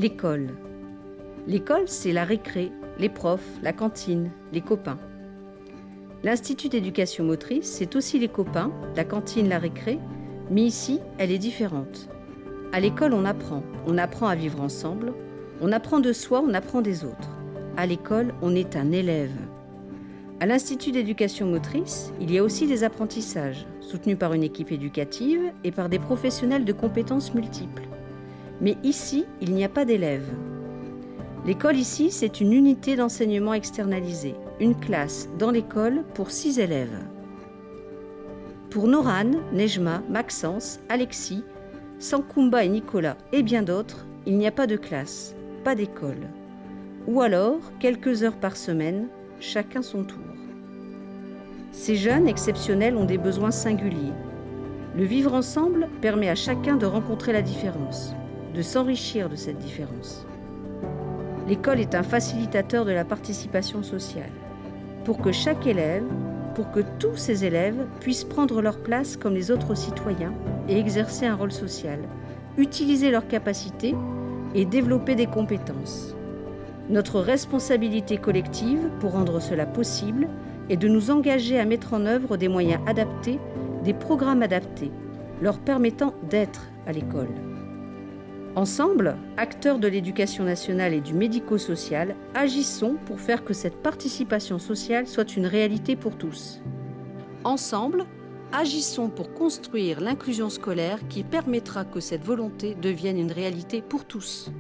L'école. L'école, c'est la récré, les profs, la cantine, les copains. L'Institut d'éducation motrice, c'est aussi les copains, la cantine, la récré, mais ici, elle est différente. À l'école, on apprend à vivre ensemble, on apprend de soi, on apprend des autres. À l'école, on est un élève. À l'Institut d'éducation motrice, il y a aussi des apprentissages, soutenus par une équipe éducative et par des professionnels de compétences multiples. Mais ici, il n'y a pas d'élèves. L'école ici, c'est une unité d'enseignement externalisée, une classe dans l'école pour 6 élèves. Pour Noran, Nejma, Maxence, Alexis, Sankumba et Nicolas et bien d'autres, il n'y a pas de classe, pas d'école. Ou alors, quelques heures par semaine, chacun son tour. Ces jeunes exceptionnels ont des besoins singuliers. Le vivre ensemble permet à chacun de rencontrer la différence, de s'enrichir de cette différence. L'école est un facilitateur de la participation sociale. Pour que chaque élève, pour que tous ces élèves puissent prendre leur place comme les autres citoyens et exercer un rôle social, utiliser leurs capacités et développer des compétences. Notre responsabilité collective pour rendre cela possible est de nous engager à mettre en œuvre des moyens adaptés, des programmes adaptés, leur permettant d'être à l'école. Ensemble, acteurs de l'éducation nationale et du médico-social, agissons pour faire que cette participation sociale soit une réalité pour tous. Ensemble, agissons pour construire l'inclusion scolaire qui permettra que cette volonté devienne une réalité pour tous.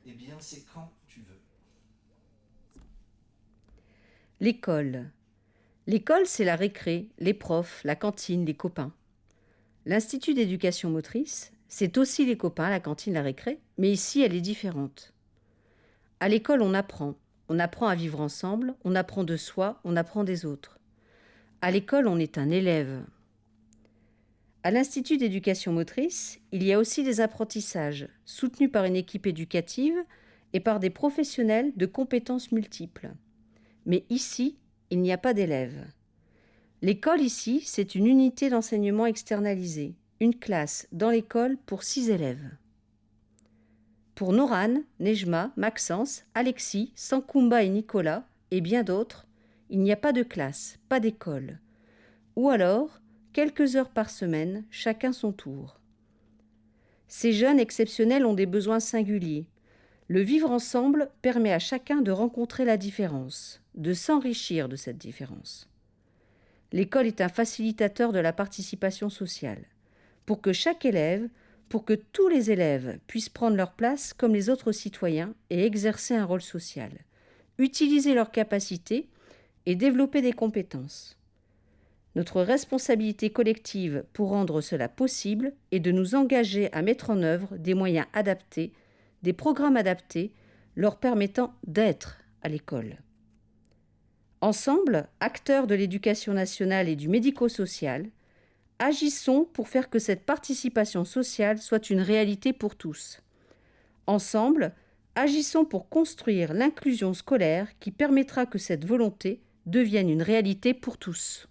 Eh bien, c'est quand tu veux. L'école. L'école, c'est la récré, les profs, la cantine, les copains. L'Institut d'éducation motrice, c'est aussi les copains, la cantine, la récré, mais ici, elle est différente. À l'école, on apprend. On apprend à vivre ensemble, on apprend de soi, on apprend des autres. À l'école, on est un élève. À l'Institut d'éducation motrice, il y a aussi des apprentissages, soutenus par une équipe éducative et par des professionnels de compétences multiples. Mais ici, il n'y a pas d'élèves. L'école ici, c'est une unité d'enseignement externalisée, une classe dans l'école pour 6 élèves. Pour Noran, Nejma, Maxence, Alexis, Sankumba et Nicolas, et bien d'autres, il n'y a pas de classe, pas d'école. Ou alors, quelques heures par semaine, chacun son tour. Ces jeunes exceptionnels ont des besoins singuliers. Le vivre ensemble permet à chacun de rencontrer la différence, de s'enrichir de cette différence. L'école est un facilitateur de la participation sociale. Pour que chaque élève, pour que tous les élèves puissent prendre leur place comme les autres citoyens et exercer un rôle social, utiliser leurs capacités et développer des compétences. Notre responsabilité collective pour rendre cela possible est de nous engager à mettre en œuvre des moyens adaptés, des programmes adaptés, leur permettant d'être à l'école. Ensemble, acteurs de l'éducation nationale et du médico-social, agissons pour faire que cette participation sociale soit une réalité pour tous. Ensemble, agissons pour construire l'inclusion scolaire qui permettra que cette volonté devienne une réalité pour tous.